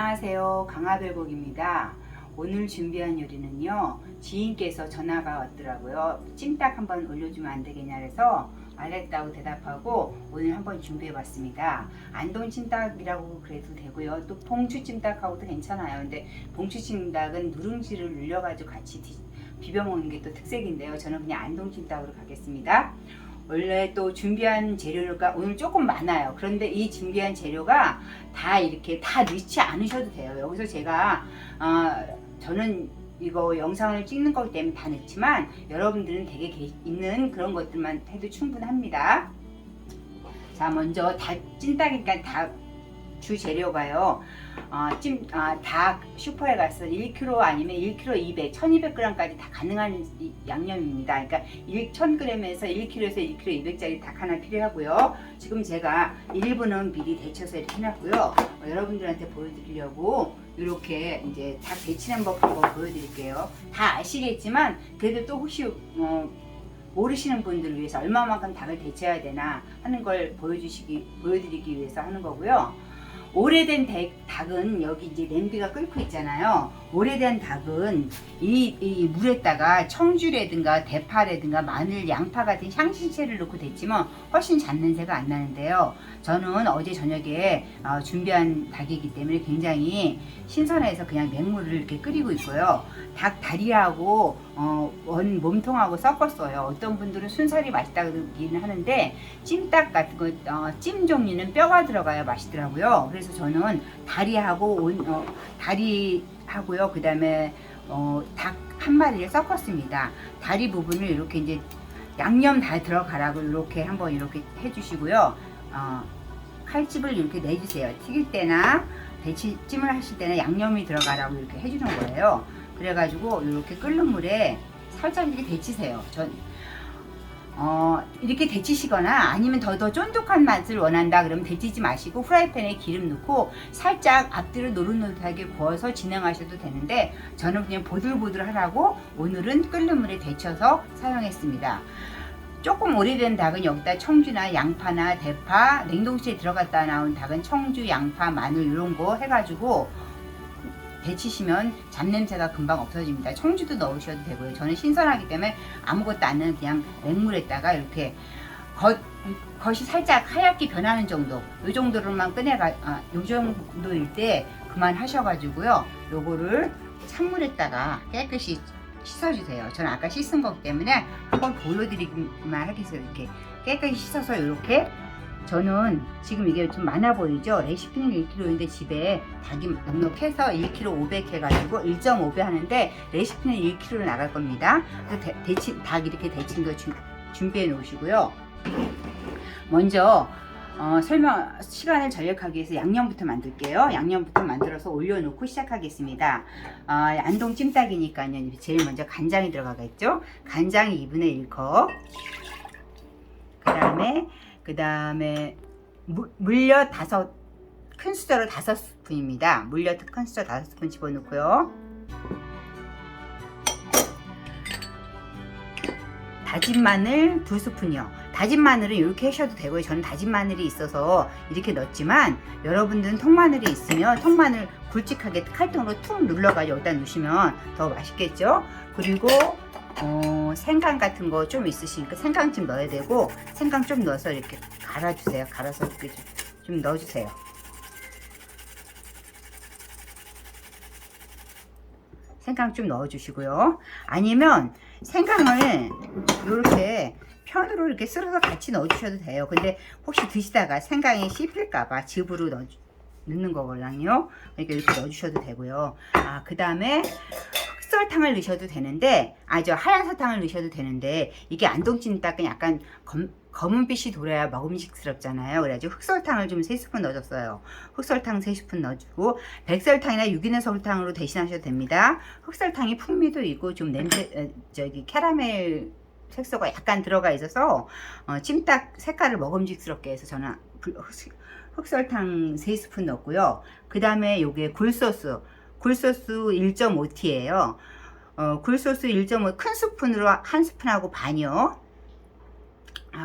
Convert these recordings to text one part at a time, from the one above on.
안녕하세요. 강화별곡입니다. 오늘 준비한 요리는요, 지인께서 전화가 왔더라고요. 찜닭 한번 올려주면 안 되겠냐 해서 알겠다고 대답하고 오늘 한번 준비해 봤습니다. 안동 찜닭이라고 그래도 되고요, 또 봉추 찜닭하고도 괜찮아요. 근데 봉추 찜닭은 누룽지를 눌려가지고 같이 비벼 먹는 게 또 특색인데요, 저는 그냥 안동 찜닭으로 가겠습니다. 원래 또 준비한 재료가 오늘 조금 많아요. 그런데 이 준비한 재료가 다 이렇게 다 넣지 않으셔도 돼요. 여기서 제가 저는 이거 영상을 찍는 거기 때문에 다 넣지만 여러분들은 댁에 있는 그런 것들만 해도 충분합니다. 자, 먼저 찜닭이니까 주 재료가요. 닭 슈퍼에 가서 1kg 아니면 1kg 200, 1200g까지 다 가능한 양념입니다. 그러니까 1000g에서 1kg에서 1kg 200짜리 닭 하나 필요하고요. 지금 제가 1분은 미리 데쳐서 이렇게 해놨고요. 여러분들한테 보여드리려고 이렇게 이제 닭 데치는 법 한번 보여드릴게요. 다 아시겠지만 그래도 또 혹시 모르시는 분들을 위해서 얼마만큼 닭을 데쳐야 되나 하는 걸 보여드리기 위해서 하는 거고요. 오래된 닭은 여기 이제 냄비가 끓고 있잖아요. 오래된 닭은 이 물에다가 청주라든가 대파라든가 마늘, 양파 같은 향신채를 넣고 데치면 훨씬 잡냄새가 안 나는데요. 저는 어제 저녁에 준비한 닭이기 때문에 굉장히 신선해서 그냥 맹물을 이렇게 끓이고 있고요. 닭 다리하고 원 몸통하고 섞었어요. 어떤 분들은 순살이 맛있다고 그러기는 하는데 찜닭 같은 거 찜 종류는 뼈가 들어가야 맛있더라고요. 그래서 저는 다리하고 다리하고요. 그 다음에 닭 한 마리를 섞었습니다. 다리 부분을 이렇게 이제 양념 다 들어가라고 이렇게 한번 이렇게 해주시고요. 칼집을 이렇게 내주세요. 튀길 때나 찜을 하실 때는 양념이 들어가라고 이렇게 해주는 거예요. 그래가지고 이렇게 끓는 물에 살짝 이렇게 데치세요. 이렇게 데치시거나 아니면 더 쫀득한 맛을 원한다 그러면 데치지 마시고 프라이팬에 기름 넣고 살짝 앞뒤로 노릇노릇하게 구워서 진행하셔도 되는데 저는 그냥 보들보들 하라고 오늘은 끓는 물에 데쳐서 사용했습니다. 조금 오래된 닭은 여기다 청주나 양파나 대파, 냉동실에 들어갔다 나온 닭은 청주, 양파, 마늘 이런 거 해가지고 데치시면 잡냄새가 금방 없어집니다. 청주도 넣으셔도 되고요. 저는 신선하기 때문에 아무것도 안 넣은 그냥 맹물에다가 이렇게 겉이 살짝 하얗게 변하는 정도, 이 정도로만 요 정도일 때 그만 하셔가지고요. 요거를 찬물에다가 깨끗이 씻어주세요. 저는 아까 씻은 거기 때문에 한번 보여드리기만 하겠어요. 이렇게 깨끗이 씻어서 이렇게. 저는 지금 이게 좀 많아 보이죠? 레시피는 1kg인데 집에 닭이 넉넉해서 1kg 500 해가지고 1.5배 하는데 레시피는 1kg로 나갈 겁니다. 그래서 닭 이렇게 데친 거 준비해 놓으시고요. 먼저 시간을 절약하기 위해서 양념부터 만들게요. 양념부터 만들어서 올려놓고 시작하겠습니다. 안동 찜닭이니까요. 제일 먼저 간장이 들어가겠죠? 간장 2분의 1컵. 그 다음에 물엿 큰 숫자로 5스푼입니다. 물엿 큰 숫자 5스푼 집어넣고요. 다진 마늘 2스푼이요. 다진 마늘은 이렇게 하셔도 되고요. 저는 다진 마늘이 있어서 이렇게 넣었지만 여러분들은 통마늘이 있으면 통마늘 굵직하게 칼통으로 툭 눌러가지고 여기다 넣으시면 더 맛있겠죠. 그리고 생강 같은 거 좀 있으시니까 생강 좀 넣어야 되고, 생강 좀 넣어서 이렇게 갈아주세요. 갈아서 이렇게 좀 넣어주세요. 생강 좀 넣어주시고요. 아니면 생강을 이렇게 편으로 이렇게 썰어서 같이 넣어주셔도 돼요. 근데 혹시 드시다가 생강이 씹힐까봐 즙으로 넣는 거거든요. 그러니까 이렇게 넣어주셔도 되고요. 그 다음에 흑설탕을 넣으셔도 되는데, 저 하얀 설탕을 넣으셔도 되는데, 이게 안동찜닭은 약간 검은빛이 돌아야 먹음직스럽잖아요. 그래가지고 흑설탕을 좀 3스푼 넣어줬어요. 흑설탕 3스푼 넣어주고, 백설탕이나 유기농 설탕으로 대신하셔도 됩니다. 흑설탕이 풍미도 있고 좀 캐러멜 색소가 약간 들어가 있어서 찜닭 색깔을 먹음직스럽게 해서 저는 흑설탕 3스푼 넣었고요. 그 다음에 요게 굴소스 1.5T예요. 굴소스 1.5 큰 스푼으로 1스푼하고 반이요.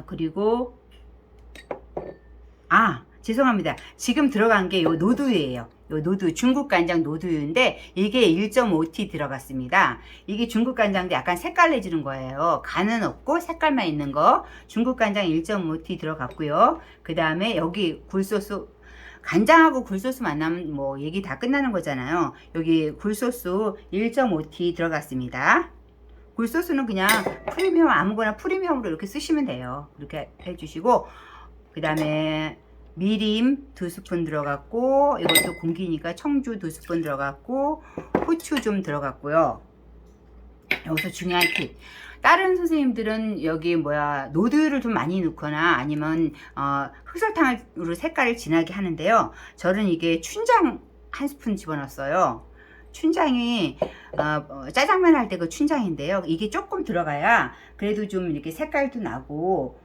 그리고 죄송합니다. 지금 들어간 게 요 노두유예요. 요 노두, 중국 간장 노두유인데 이게 1.5T 들어갔습니다. 이게 중국 간장도 약간 색깔 내주는 거예요. 간은 없고 색깔만 있는 거. 중국 간장 1.5T 들어갔고요. 그 다음에 여기 굴소스, 간장하고 굴소스 만나면 뭐 얘기 다 끝나는 거잖아요. 여기 굴소스 1.5T 들어갔습니다. 굴소스는 그냥 프리미엄, 아무거나 프리미엄으로 이렇게 쓰시면 돼요. 이렇게 해주시고, 그 다음에 미림 2스푼 들어갔고, 이것도 공기니까 청주 2스푼 들어갔고, 후추 좀 들어갔고요. 여기서 중요한 팁. 다른 선생님들은 여기 노드를 좀 많이 넣거나 아니면 흑설탕으로 색깔을 진하게 하는데요. 저는 이게 춘장 1스푼 집어넣었어요. 춘장이 짜장면 할 때 그 춘장인데요. 이게 조금 들어가야 그래도 좀 이렇게 색깔도 나고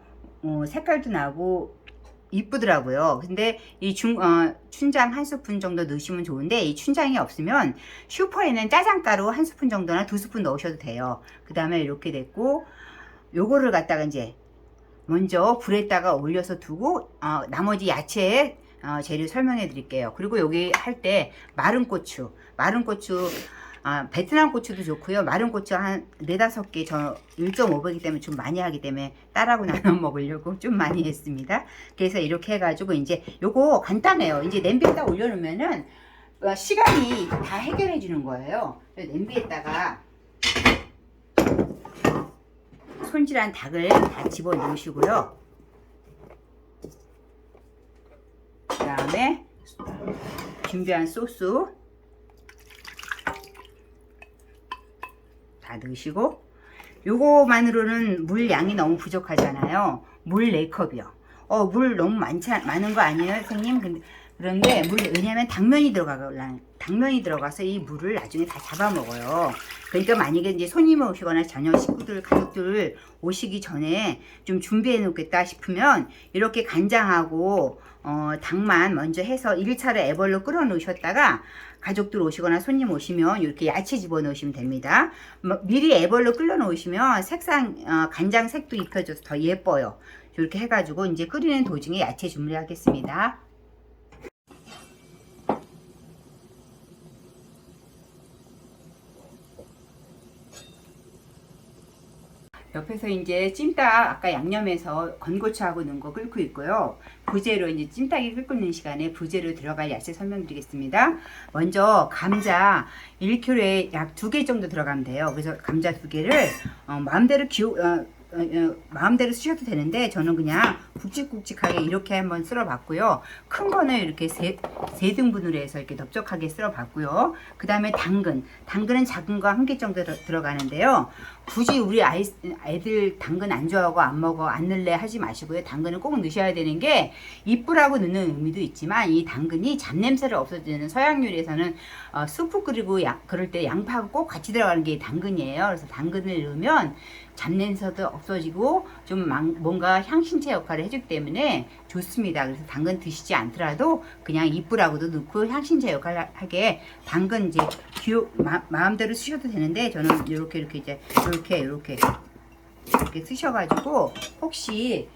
이쁘더라고요. 근데 이 춘장 1스푼 정도 넣으시면 좋은데, 이 춘장이 없으면 슈퍼에는 짜장가루 1스푼 정도나 2스푼 넣으셔도 돼요. 그 다음에 이렇게 됐고, 요거를 갖다가 이제 먼저 불에다가 올려서 두고 나머지 야채 재료 설명해 드릴게요. 그리고 여기 할 때 마른 고추 베트남 고추도 좋고요. 마른 고추 한 4-5개, 저 1.5배이기 때문에 좀 많이 하기 때문에 딸하고 나눠 먹으려고 좀 많이 했습니다. 그래서 이렇게 해가지고 이제 요거 간단해요. 이제 냄비에다 올려놓으면은 시간이 다 해결해 주는 거예요. 냄비에다가 손질한 닭을 다 집어 넣으시고요. 그 다음에 준비한 소스 다 넣으시고, 요거만으로는 물 양이 너무 부족하잖아요. 물 4컵이요. 물 너무 많은 거 아니에요, 선생님? 그런데 왜냐면 당면이 들어가서 이 물을 나중에 다 잡아먹어요. 그러니까 만약에 이제 손님이 오시거나 저녁 식구들, 가족들 오시기 전에 좀 준비해 놓겠다 싶으면 이렇게 간장하고 닭만 먼저 해서 1차로 애벌로 끓여 놓으셨다가 가족들 오시거나 손님 오시면 이렇게 야채 집어 넣으시면 됩니다. 미리 애벌로 끓여 놓으시면 간장 색도 입혀져서 더 예뻐요. 이렇게 해가지고 이제 끓이는 도중에 야채 준비하겠습니다. 옆에서 이제 찜닭 아까 양념해서 건고추하고 넣은 거 끓고 있고요. 부재료 이제 찜닭이 끓고 있는 시간에 부재료 들어갈 야채 설명드리겠습니다. 먼저 감자 1kg에 약 2개 정도 들어가면 돼요. 그래서 감자 2개를 마음대로 쓰셔도 되는데 저는 그냥 굵직굵직하게 이렇게 한번 쓸어 봤고요. 큰 거는 이렇게 세 등분으로 해서 이렇게 넓적하게 쓸어 봤고요. 그 다음에 당근은 작은 거 1개 정도 들어가는데요. 굳이 우리 애들 당근 안 좋아하고 안 먹어, 안 넣을래 하지 마시고요. 당근은 꼭 넣으셔야 되는 게 이쁘라고 넣는 의미도 있지만 이 당근이 잡냄새를 없애주는, 서양 요리에서는 수프 끓이고 그럴 때 양파하고 꼭 같이 들어가는 게 당근이에요. 그래서 당근을 넣으면 잡냄새도 없어지고 좀 뭔가 향신채 역할을 해주기 때문에 좋습니다. 그래서 당근 드시지 않더라도 그냥 이쁘라고도 넣고 향신채 역할을 하게 당근 이제 마음대로 쓰셔도 되는데 저는 이렇게 쓰셔가지고 혹시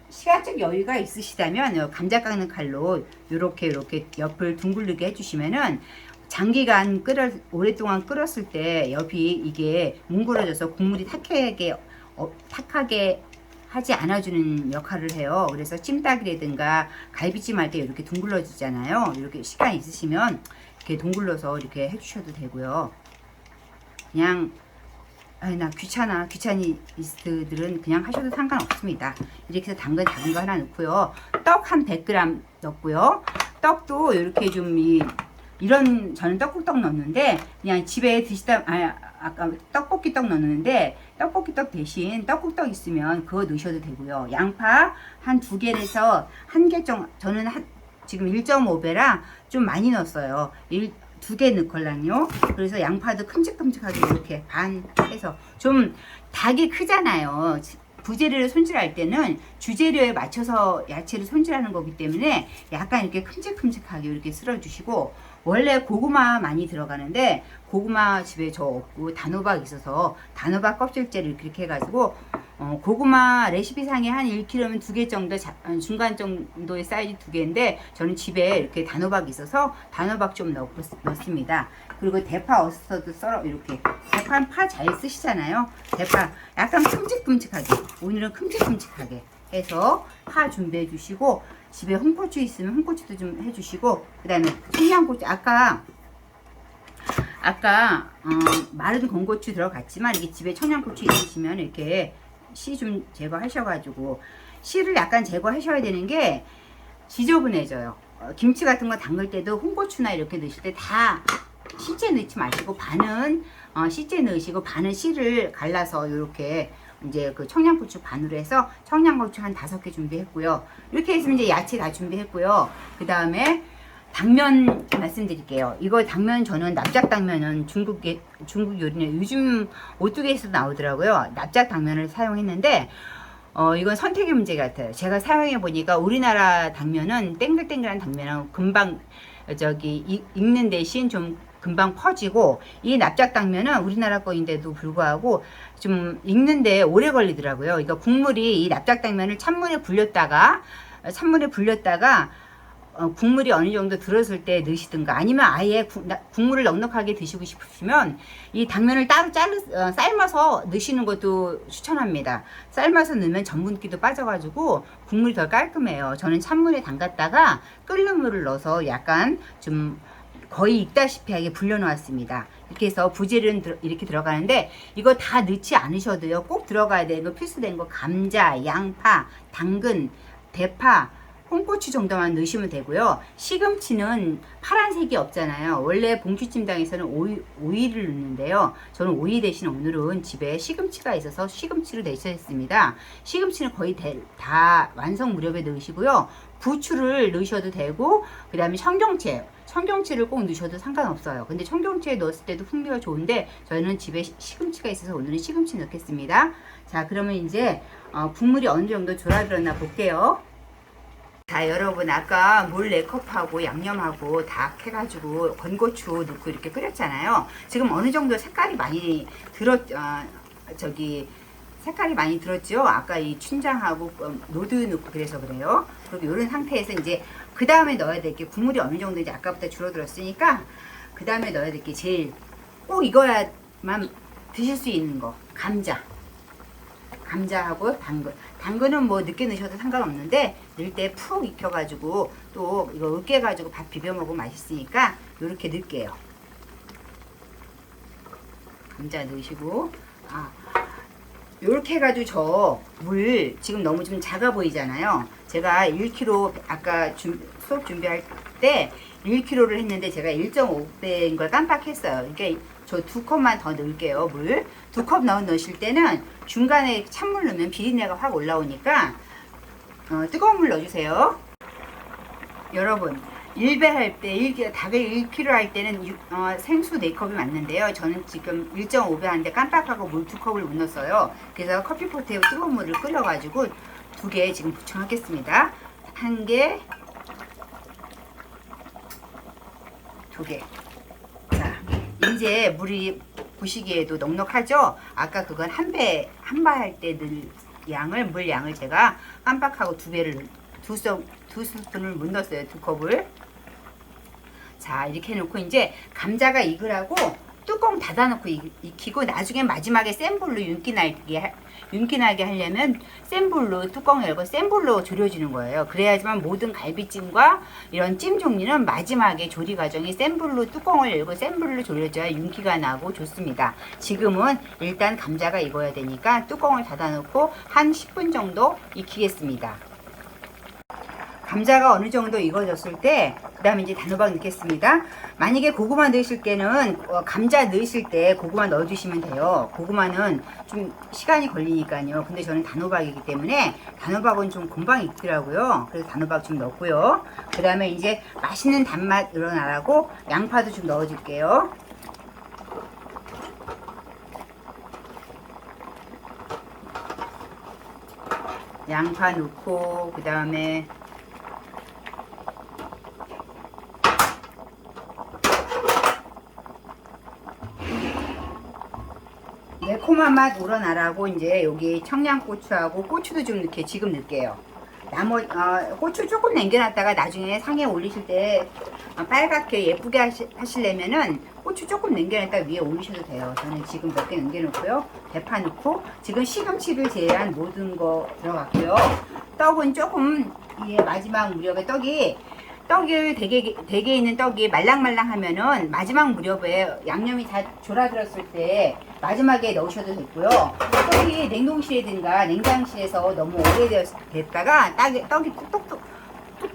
시간적 여유가 있으시다면 감자 깎는 칼로 이렇게 옆을 둥글리게 해주시면은 장기간 오랫동안 끓였을 때 옆이 이게 뭉그러져서 국물이 탁하게 하지 않아주는 역할을 해요. 그래서 찜닭이라든가 갈비찜 할 때 이렇게 둥글러지잖아요. 이렇게 시간 있으시면 이렇게 둥글러서 이렇게 해주셔도 되고요. 그냥 나 귀차니스트들은 그냥 하셔도 상관없습니다. 이렇게 해서 당근 작은 거 하나 넣고요. 떡 한 100g 넣고요. 떡도 이렇게 좀 저는 떡국떡 넣었는데 그냥 집에 아까 떡볶이 떡 넣었는데 떡볶이 떡 대신 떡국떡 있으면 그거 넣으셔도 되고요. 양파 한 2개에서 1개 정도, 저는 지금 1.5배라 좀 많이 넣었어요. 2개 넣을걸랑요. 그래서 양파도 큼직큼직하게 이렇게 반 해서, 좀 닭이 크잖아요. 부재료를 손질할 때는 주재료에 맞춰서 야채를 손질하는 거기 때문에 약간 이렇게 큼직큼직하게 이렇게 쓸어주시고, 원래 고구마 많이 들어가는데 고구마 집에 저 없고 단호박 있어서 단호박 껍질째를 이렇게 해가지고 고구마 레시피상에 한 1kg면 2개 정도 중간 정도의 사이즈 2개인데 저는 집에 이렇게 단호박이 있어서 단호박 좀 넣습니다. 그리고 대파 어슷어도 썰어 이렇게 대파는 파 잘 쓰시잖아요. 대파 약간 큼직큼직하게 오늘은 큼직큼직하게 해서 파 준비해 주시고 집에 홍고추 있으면 홍고추도 좀 해주시고 그 다음에 청양고추 아까 마른 건고추 들어갔지만 이게 집에 청양고추 있으시면 이렇게 씨 좀 제거하셔가지고 씨를 약간 제거하셔야 되는 게 지저분해져요. 김치 같은 거 담글 때도 홍고추나 이렇게 넣으실 때 다 씨째 넣지 마시고 반은 씨째 넣으시고 반은 씨를 갈라서 이렇게 이제 그 청양고추 반으로 해서 청양고추 한 5개 준비했고요. 이렇게 했으면 이제 야채 다 준비했고요. 그 다음에 당면 말씀드릴게요. 이거 당면 저는 납작 당면은 중국 요리는 요즘 오뚜기에서 나오더라고요. 납작 당면을 사용했는데 이건 선택의 문제 같아요. 제가 사용해 보니까 우리나라 당면은 땡글땡글한 당면은 금방 익는 대신 좀 금방 퍼지고 이 납작 당면은 우리나라 거인데도 불구하고 좀 익는데 오래 걸리더라고요. 이거 국물이 이 납작 당면을 찬물에 불렸다가 국물이 어느 정도 들었을 때 넣으시든가 아니면 아예 국물을 넉넉하게 드시고 싶으시면 이 당면을 따로 삶아서 넣으시는 것도 추천합니다. 삶아서 넣으면 전분기도 빠져가지고 국물이 더 깔끔해요. 저는 찬물에 담갔다가 끓는 물을 넣어서 약간 좀 거의 익다시피 하게 불려놓았습니다. 이렇게 해서 부재료는 이렇게 들어가는데 이거 다 넣지 않으셔도요. 꼭 들어가야 되는 거 필수된 거 감자, 양파, 당근, 대파, 홍고추 정도만 넣으시면 되고요. 시금치는 파란색이 없잖아요. 원래 봉추찜당에서는 오이를 넣는데요. 저는 오이 대신 오늘은 집에 시금치가 있어서 시금치로 대체했습니다. 시금치는 거의 다 완성 무렵에 넣으시고요. 부추를 넣으셔도 되고 그 다음에 청경채를 꼭 넣으셔도 상관없어요. 근데 청경채에 넣었을 때도 풍미가 좋은데 저는 집에 시금치가 있어서 오늘은 시금치 넣겠습니다. 자, 그러면 이제 국물이 어느 정도 졸아들었나 볼게요. 자, 여러분 아까 물 4컵하고 양념하고 다 해가지고 건고추 넣고 이렇게 끓였잖아요. 지금 어느 정도 색깔이 많이 색깔이 많이 들었죠. 아까 이 춘장하고 노드 넣고 그래서 그래요. 그리고 이런 상태에서 이제 그 다음에 넣어야 될 게 국물이 어느 정도 이제 아까부터 줄어들었으니까 그 다음에 넣어야 될 게 제일 꼭 이거야만 드실 수 있는 거 감자하고 당근은 뭐 늦게 넣으셔도 상관없는데 넣을 때 푹 익혀가지고 또 이거 으깨가지고 밥 비벼 먹으면 맛있으니까 이렇게 넣을게요. 감자 넣으시고 요렇게 해가지고 저 물 지금 너무 좀 작아 보이잖아요. 제가 1kg 아까 수업 준비할 때 1kg를 했는데 제가 1.5배인 걸 깜빡했어요. 그러니까 저 2컵만 더 넣을게요. 물 2컵 넣으실 때는 중간에 찬물 넣으면 비린내가 확 올라오니까 뜨거운 물 넣어주세요. 여러분 1배 할 때 닭을 1kg 할 때는 생수 4컵이 맞는데요. 저는 지금 1.5배 하는데 깜빡하고 물 2컵을 못 넣었어요. 그래서 커피포트에 뜨거운 물을 끓여가지고 2개 지금 부쳐하겠습니다. 1개, 2개. 자, 이제 물이 보시기에도 넉넉하죠? 아까 그건 한 배 할 때 넣을 물 양을 제가 깜빡하고 2 스푼을 못 넣었어요. 2컵을. 자, 이렇게 해놓고 이제 감자가 익으라고 뚜껑 닫아놓고 익히고 나중에 마지막에 센 불로 윤기 나게 하려면 센 불로 뚜껑 열고 센 불로 졸여주는 거예요. 그래야지만 모든 갈비찜과 이런 찜 종류는 마지막에 조리 과정이 센 불로 뚜껑을 열고 센 불로 졸여줘야 윤기가 나고 좋습니다. 지금은 일단 감자가 익어야 되니까 뚜껑을 닫아놓고 한 10분 정도 익히겠습니다. 감자가 어느 정도 익어졌을 때 그 다음에 이제 단호박 넣겠습니다. 만약에 고구마 넣으실 때는 감자 넣으실 때 고구마 넣어주시면 돼요. 고구마는 좀 시간이 걸리니까요. 근데 저는 단호박이기 때문에 단호박은 좀 금방 익더라고요. 그래서 단호박 좀 넣고요. 그 다음에 이제 맛있는 단맛 늘어나라고 양파도 좀 넣어줄게요. 양파 넣고 그 다음에 매콤한 맛 우러나라고 이제 여기 청양고추하고 고추도 좀 이렇게 지금 넣을게요. 고추 조금 남겨놨다가 나중에 상에 올리실 때 빨갛게 예쁘게 하시려면은 고추 조금 남겨놨다가 위에 올리셔도 돼요. 저는 지금 몇 개 남겨놓고요. 대파 넣고 지금 시금치를 제외한 모든 거 들어갔고요. 떡은 조금 마지막 무렵에 떡이 대게 있는 떡이 말랑말랑하면은 마지막 무렵에 양념이 다 졸아들었을 때 마지막에 넣으셔도 됐고요. 떡이 냉동실이든가 냉장실에서 너무 오래됐다가 떡이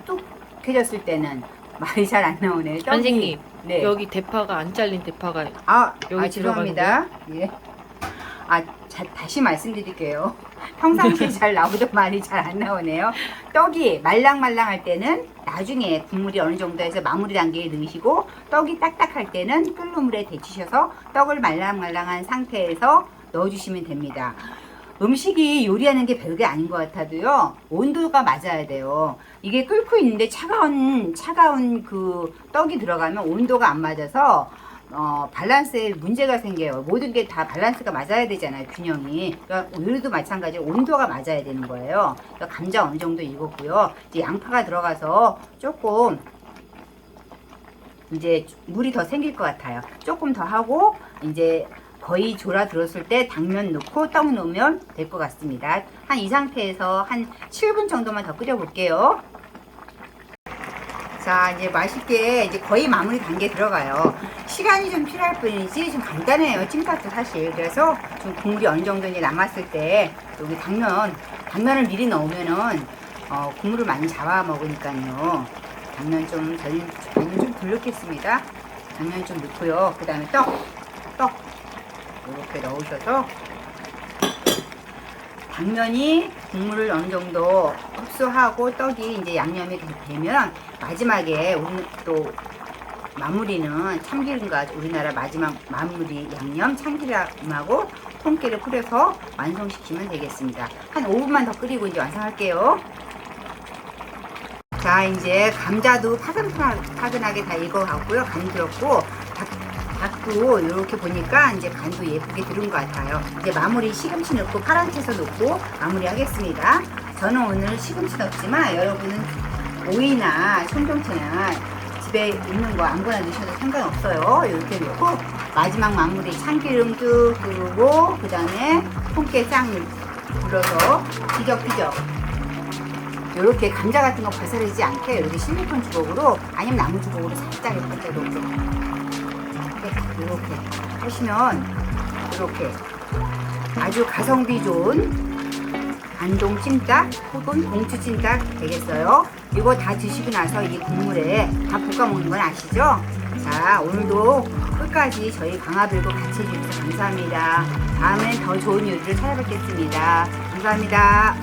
뚝뚝해졌을 때는 말이 잘 안 나오네. 떡이. 선생님, 네. 여기 대파가 안 잘린 대파가 여기 죄송합니다. 예. 다시 말씀드릴게요. 평상시에 잘 나오던 말이 잘 안 나오네요. 떡이 말랑말랑할 때는 나중에 국물이 어느 정도에서 마무리 단계에 넣으시고, 떡이 딱딱할 때는 끓는 물에 데치셔서 떡을 말랑말랑한 상태에서 넣어주시면 됩니다. 음식이 요리하는 게 별게 아닌 것 같아도요, 온도가 맞아야 돼요. 이게 끓고 있는데 차가운 그 떡이 들어가면 온도가 안 맞아서 밸런스에 문제가 생겨요. 모든 게 다 밸런스가 맞아야 되잖아요, 균형이. 그러니까 요리도 마찬가지로 온도가 맞아야 되는 거예요. 그러니까 감자 어느 정도 익었고요. 이제 양파가 들어가서 조금 이제 물이 더 생길 것 같아요. 조금 더 하고 이제 거의 졸아들었을 때 당면 넣고 떡 넣으면 될 것 같습니다. 한 이 상태에서 한 7분 정도만 더 끓여 볼게요. 자, 이제 맛있게 이제 거의 마무리 단계 들어가요. 시간이 좀 필요할 뿐이지 좀 간단해요, 찜닭도 사실. 그래서 좀 국물이 어느 정도 이제 남았을 때 여기 당면을 미리 넣으면은 국물을 많이 잡아 먹으니까요. 당면 좀 덜 넣겠습니다. 당면 좀 넣고요. 그 다음에 떡 이렇게 넣으셔서 당면이 국물을 어느 정도 흡수하고 떡이 이제 양념이 되면 마지막에 우리 또 마무리는 참기름과 우리나라 마지막 마무리 양념 참기름하고 통깨를 뿌려서 완성시키면 되겠습니다. 한 5분만 더 끓이고 이제 완성할게요. 자, 이제 감자도 파근파근하게 다 익어갔고요. 간 들었고 닭도 이렇게 보니까 이제 간도 예쁘게 들은 것 같아요. 이제 마무리 시금치 넣고 파란 채소 넣고 마무리 하겠습니다. 저는 오늘 시금치 넣지만 여러분은 오이나 청경채나 집에 있는 거 아무거나 넣으셔도 상관없어요. 이렇게 넣고 마지막 마무리 참기름 쭉 두르고 그 다음에 통깨 싹 불러서 비적비적 이렇게 감자 같은 거 벗어지지 않게 이렇게 실리콘 주걱으로 아니면 나무 주걱으로 살짝 이렇게 놓고 이렇게 하시면 이렇게 아주 가성비 좋은 안동 찜닭 혹은 봉추 찜닭 되겠어요. 이거 다 드시고 나서 이 국물에 다 볶아 먹는 건 아시죠? 자, 오늘도 끝까지 저희 강화빌고 같이 해주셔서 감사합니다. 다음엔 더 좋은 요리를 찾아뵙겠습니다. 감사합니다.